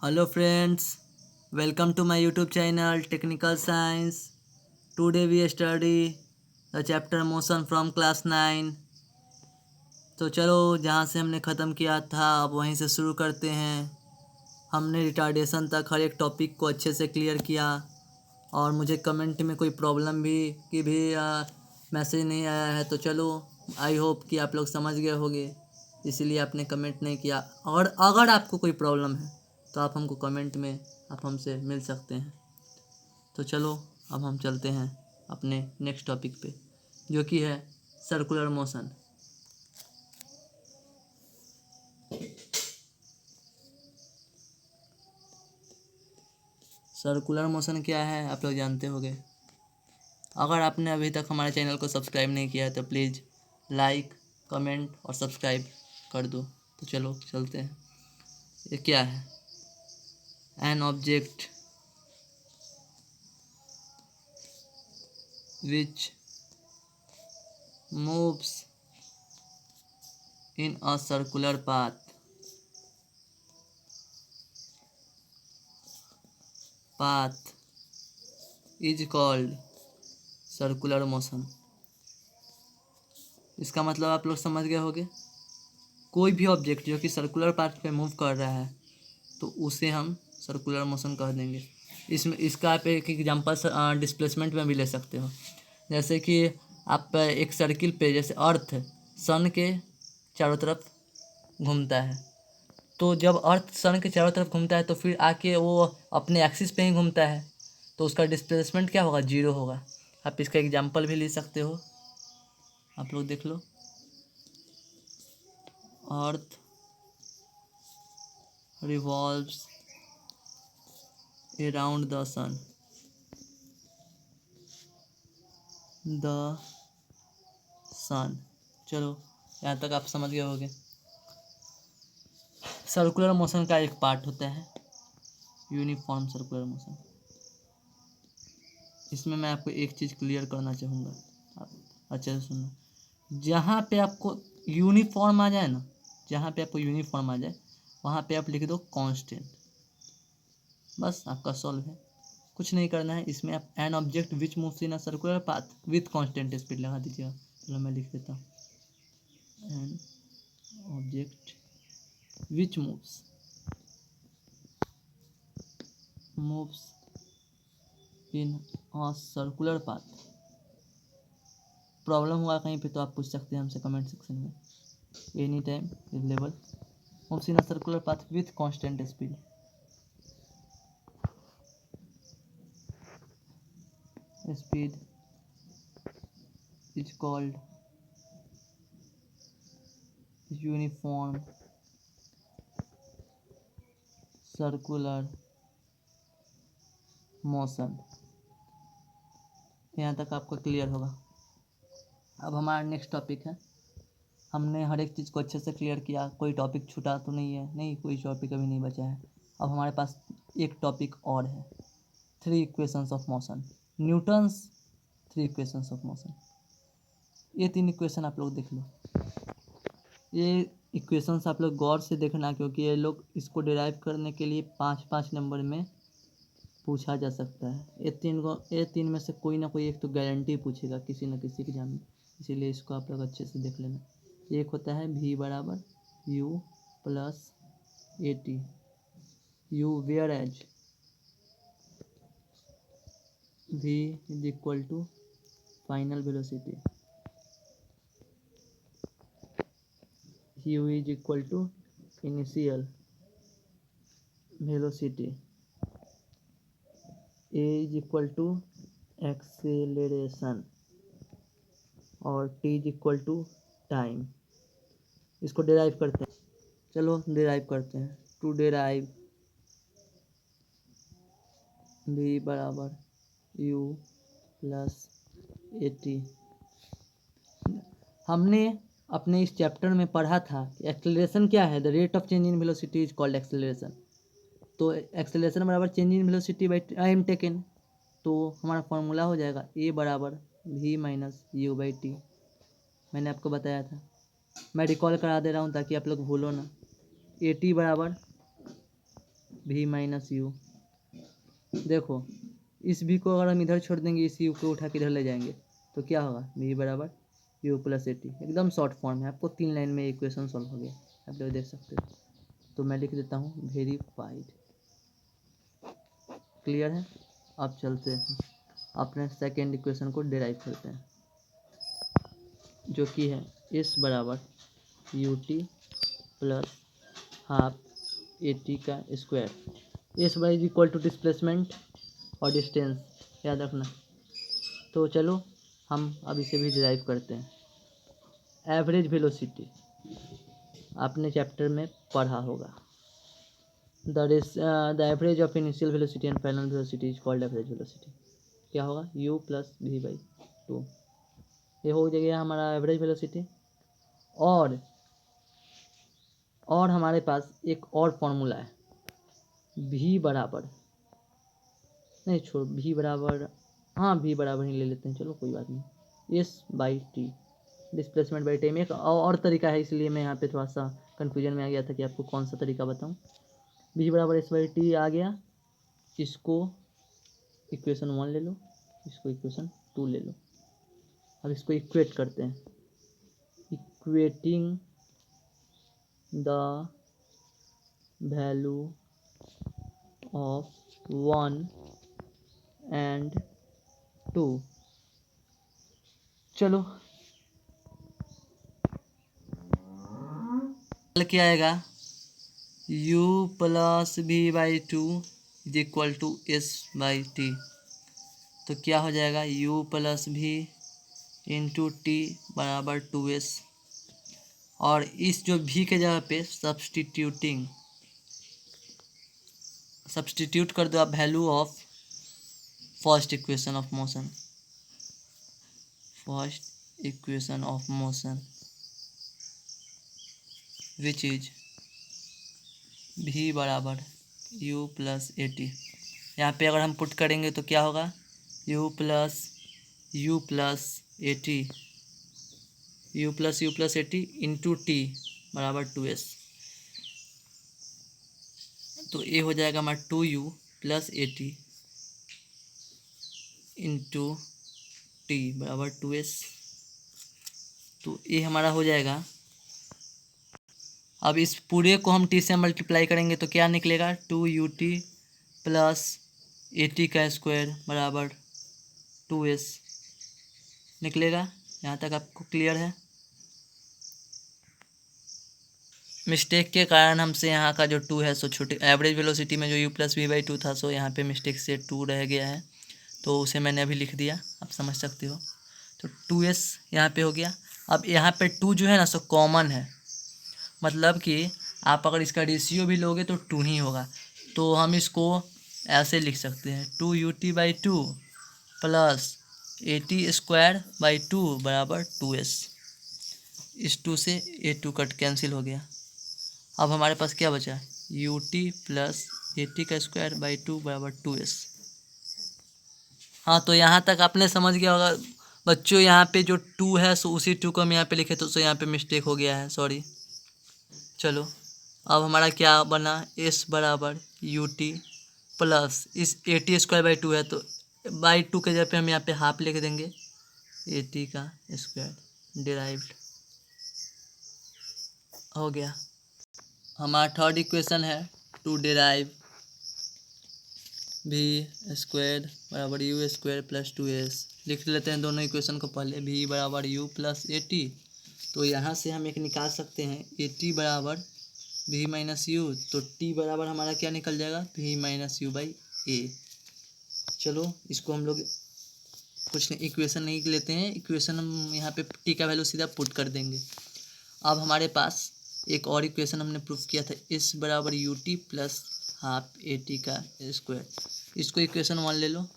Hello friends, welcome to my YouTube channel Technical Science. Today we study the chapter motion from class 9. तो चलो जहाँ से हमने ख़त्म किया था अब वहीं से शुरू करते हैं। हमने रिटार्डेशन तक हर एक टॉपिक को अच्छे से क्लियर किया और मुझे कमेंट में कोई प्रॉब्लम भी मैसेज नहीं आया है। तो चलो आई होप कि आप लोग समझ गए होंगे, इसीलिए आपने कमेंट नहीं किया। और अगर आपको कोई प्रॉब्लम है तो आप हमको कमेंट में आप हमसे मिल सकते हैं। तो चलो अब हम चलते हैं अपने नेक्स्ट टॉपिक पे, जो कि है सर्कुलर मोशन। सर्कुलर मोशन क्या है आप लोग जानते होंगे। अगर आपने अभी तक हमारे चैनल को सब्सक्राइब नहीं किया है तो प्लीज़ लाइक, कमेंट और सब्सक्राइब कर दो। तो चलो चलते हैं। ये क्या है? An object which moves in a circular path is called circular motion. इसका मतलब आप लोग समझ गए होंगे। कोई भी ऑब्जेक्ट जो कि सर्कुलर पाथ पे मूव कर रहा है तो उसे हम सर्कुलर मोशन कह देंगे। इसका आप एक एग्जांपल डिस्प्लेसमेंट में भी ले सकते हो। जैसे कि आप एक सर्किल पे, जैसे अर्थ सन के चारों तरफ घूमता है, तो जब अर्थ सन के चारों तरफ घूमता है तो फिर आके वो अपने एक्सिस पे ही घूमता है, तो उसका डिस्प्लेसमेंट क्या होगा? जीरो होगा। आप इसका एग्जांपल भी ले सकते हो। आप लोग देख लो, अर्थ revolves around the sun. चलो यहाँ तक आप समझ गए होंगे। सर्कुलर मोशन का एक पार्ट होता है यूनिफॉर्म सर्कुलर मोशन। इसमें मैं आपको एक चीज़ क्लियर करना चाहूँगा, आप अच्छे से सुनना। जहाँ पे आपको यूनिफॉर्म आ जाए ना, जहाँ पे आपको यूनिफॉर्म आ जाए वहाँ पे आप लिख दो कांस्टेंट। बस आपका सॉल्व है, कुछ नहीं करना है। इसमें आप an object which moves in a circular path with constant speed लगा दीजिएगा। चलो मैं लिख देता हूँ, an object which moves in a circular path. Problem हुआ कहीं पे तो आप पूछ सकते हैं हमसे कमेंट सेक्शन में। Any time available moves in a circular path with constant speed. Speed is called uniform circular motion. यहाँ तक आपको क्लियर होगा। अब हमारा नेक्स्ट टॉपिक है। हमने हर एक चीज़ को अच्छे से क्लियर किया, कोई टॉपिक छूटा तो नहीं है, नहीं कोई टॉपिक अभी नहीं बचा है। अब हमारे पास एक टॉपिक और है, three equations of motion, Newton's three equations of motion. ये तीन इक्वेशन आप लोग देख लो। ये इक्वेशंस आप लोग गौर से देखना, क्योंकि ये लोग इसको डिराइव करने के लिए 5-5 नंबर में पूछा जा सकता है। ये तीन में से कोई ना कोई एक तो गारंटी पूछेगा किसी न किसी एग्जाम में, इसीलिए इसको आप लोग अच्छे से देख लेना। एक होता है v बराबर u plus A T, U whereas v is equal to final velocity, u is equal to initial velocity, a is equal to acceleration और t is equal to time. इसको डिराइव करते हैं। चलो derive करते हैं। To derive v बराबर u plus A T. हमने अपने इस चैप्टर में पढ़ा था कि एक्सेलरेशन क्या है, the rate of change in velocity is called acceleration. तो एक्सेलरेशन बराबर change in velocity by time taken, तो हमारा फॉर्मूला हो जाएगा ए बराबर v minus you by T. मैंने आपको बताया था, मैं रिकॉल करा दे रहा हूँ ताकि आप लोग भूलो ना। ए टी बराबर भी माइनस यू। देखो इस भी को अगर हम इधर छोड़ देंगे, इस यू को उठा के इधर ले जाएंगे तो क्या होगा, भी बराबर यू प्लस 80। एकदम शॉर्ट फॉर्म है, आपको 3 लाइन में इक्वेशन सॉल्व हो गया, आप लोग देख सकते हो। तो मैं लिख देता हूँ वेरीफाइड। क्लियर है। अब चलते हैं अपने सेकेंड इक्वेशन को डिराइव करते हैं, जो कि है इस बराबर U T plus half A T का स्क्वायर। इस बार इज इक्वल टू डिस्प्लेसमेंट और डिस्टेंस, याद रखना। तो चलो हम अब इसे भी डिराइव करते हैं। एवरेज वेलोसिटी आपने चैप्टर में पढ़ा होगा, the average of initial velocity and final velocity is called average velocity. क्या होगा, u प्लस वी बाई 2। ये हो जाएगा हमारा एवरेज वेलोसिटी। और हमारे पास एक और फॉर्मूला है, v बराबर, नहीं छोड़, v बराबर, हाँ v बराबर ही ले लेते हैं, चलो कोई बात नहीं, s by T, displacement by time. एक और तरीका है, इसलिए मैं यहाँ पे थोड़ा सा कन्फ्यूजन में आ गया था कि आपको कौन सा तरीका बताऊँ। v बराबर s बाई टी आ गया, इसको इक्वेशन 1 ले लो, इसको इक्वेशन 2 ले लो। अब इसको इक्वेट करते हैं, equating the value of 1 and 2। चलो क्या आएगा, u plus V by 2 is equal to S by T. तो क्या हो जाएगा, u plus V into T बराबर 2s। और इस जो v के जगह पे सब्सटीट्यूट कर दो आप value of first equation of motion, which is v बराबर u प्लस ए टी। यहाँ पे अगर हम पुट करेंगे तो क्या होगा, u plus A T into T बराबर 2s। तो ये हो जाएगा हमारा 2u plus A T into T बराबर 2s। तो ये हमारा हो जाएगा। अब इस पूरे को हम टी से मल्टीप्लाई करेंगे तो क्या निकलेगा, 2ut प्लस ए टी का स्क्वायर बराबर 2s निकलेगा। यहाँ तक आपको क्लियर है। मिस्टेक के कारण हमसे यहाँ का जो 2 है सो छोटे, एवरेज वेलोसिटी में जो u प्लस वी बाई 2 था सो यहाँ पे मिस्टेक से 2 रह गया है, तो उसे मैंने अभी लिख दिया, आप समझ सकते हो। तो 2s यहाँ पे हो गया। अब यहाँ पे 2 जो है ना सो कॉमन है, मतलब कि आप अगर इसका रेशियो भी लोगे तो 2 ही होगा। तो हम इसको ऐसे लिख सकते हैं, 2ut by 2 plus A T square by 2 बराबर 2s। इस 2 से ए 2 कट कैंसिल हो गया। अब हमारे पास क्या बचा, you T plus A T का स्क्वायर बाई 2 बराबर 2s। हाँ तो यहाँ तक आपने समझ गया होगा बच्चों। यहाँ पे जो 2 है सो उसी 2 को हम यहाँ पे लिखे तो सो यहाँ पे मिस्टेक हो गया है, सॉरी। चलो अब हमारा क्या बना, s बराबर यू टी प्लस इस ए टी स्क्वायर बाई 2 है तो बाई 2 के जगह पे हम यहाँ पे हाफ लिख देंगे, ए टी का स्क्वायर डिराइव्ड हो गया। हमारा थर्ड इक्वेशन है, टू डिराइव भी स्क्वायर बराबर यू स्क्वायर प्लस 2s। लिख लेते हैं दोनों इक्वेशन को पहले, भी बराबर यू प्लस ए टी। तो यहाँ से हम एक निकाल सकते हैं, ए टी बराबर भी माइनस यू, तो टी बराबर हमारा क्या निकल जाएगा, भी माइनस यू बाई ए। चलो इसको हम लोग कुछ नहीं, इक्वेशन नहीं लेते हैं, इक्वेशन हम यहाँ पे टी का वैल्यू सीधा पुट कर देंगे। अब हमारे पास एक और इक्वेशन हमने प्रूफ किया था, इस बराबर U T plus half A T का स्क्वायर। इसको इक्वेशन 1 ले लो,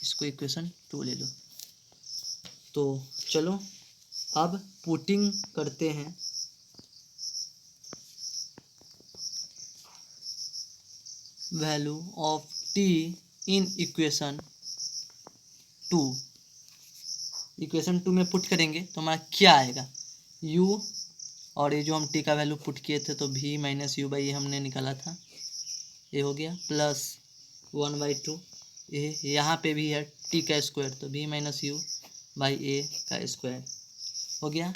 इसको इक्वेशन 2 ले लो। तो चलो अब पुटिंग करते हैं value of T in equation 2। Equation 2 में पुट करेंगे तो हमारा क्या आएगा, u, और ये जो हम टी का वैल्यू पुट किए थे तो भी माइनस यू बाई ये हमने निकाला था, ये हो गया प्लस 1/2 ए, यहाँ पे भी है टी का स्क्वायर, तो v माइनस यू बाई ए का स्क्वायर हो गया।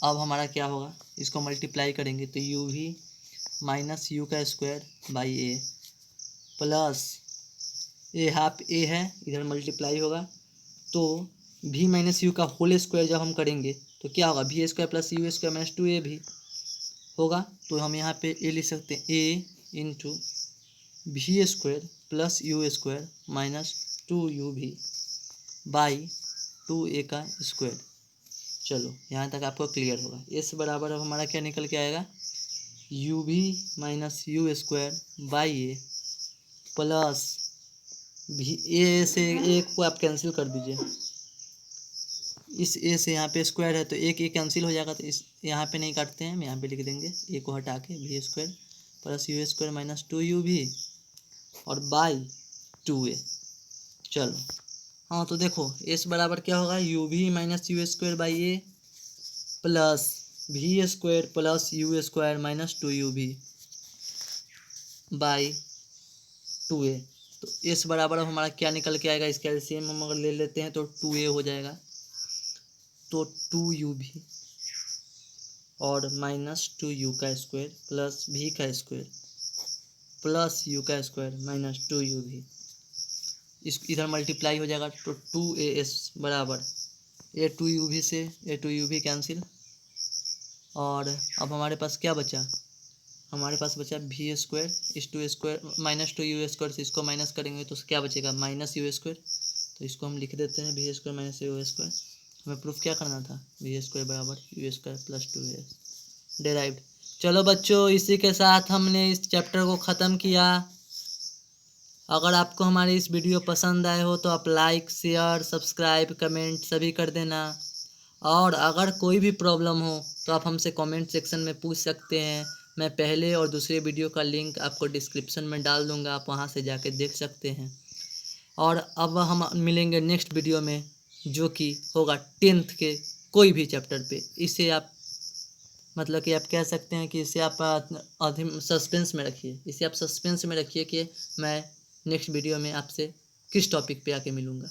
अब हमारा क्या होगा, इसको मल्टीप्लाई करेंगे तो यू वी माइनस यू का square by A plus a half a है, इधर मल्टीप्लाई होगा तो v माइनस यू का होल स्क्वायर जब हम करेंगे तो क्या होगा, v square plus you square minus 2a भी होगा। तो हम यहाँ पे ए लिख सकते हैं a into v square plus you square minus 2u v by 2a का स्क्वायर। चलो यहाँ तक आपको क्लियर होगा। इस बराबर अब हमारा क्या निकल के आएगा, U we minus U square by A plus भी ए से एक को आप कैंसिल कर दीजिए, इस ए से यहाँ पे स्क्वायर है तो एक ए कैंसिल हो जाएगा, तो इस यहाँ पे नहीं काटते हैं, हम यहाँ पे लिख देंगे ए को हटा के V square plus you square minus 2u v और बाई 2a। चलो हाँ तो देखो इस बराबर क्या होगा, U we minus U square by A plus V square plus you square minus 2u v by 2a। तो इस बराबर अब हमारा क्या निकल के आएगा, इसका एलसीएम हम अगर ले लेते हैं तो 2a हो जाएगा, तो 2u v और माइनस 2u का स्क्वायर प्लस v का स्क्वायर प्लस u का स्क्वायर माइनस 2u v, इस इधर मल्टीप्लाई हो जाएगा तो 2as बराबर ए 2u v से ए 2u v कैंसिल। और अब हमारे पास क्या बचा, हमारे पास बचा वी स्क्वायर, इस 2 स्क्वायर माइनस 2u स्क्वायर से इसको माइनस करेंगे तो क्या बचेगा, माइनस यू स्क्वायर। तो इसको हम लिख देते हैं V square minus U square. हमें प्रूफ क्या करना था, वी स्क्वायर बराबर U square plus 2a derived. चलो बच्चों इसी के साथ हमने इस चैप्टर को ख़त्म किया। अगर आपको हमारी इस वीडियो पसंद आए हो तो आप लाइक शेयर सब्सक्राइब कमेंट सभी कर देना। और अगर कोई भी प्रॉब्लम हो तो आप हमसे कमेंट सेक्शन में पूछ सकते हैं। मैं पहले और दूसरे वीडियो का लिंक आपको डिस्क्रिप्शन में डाल दूंगा, आप वहां से जाके देख सकते हैं। और अब हम मिलेंगे नेक्स्ट वीडियो में जो कि होगा 10th के कोई भी चैप्टर पे। इसे आप मतलब कि आप कह सकते हैं कि इसे आप सस्पेंस में रखिए, इसे आप सस्पेंस में रखिए कि मैं नेक्स्ट वीडियो में आपसे किस टॉपिक पे आके मिलूँगा।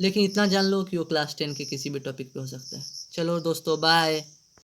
लेकिन इतना जान लो कि वो क्लास 10 के किसी भी टॉपिक पे हो सकता है। चलो दोस्तों बाय।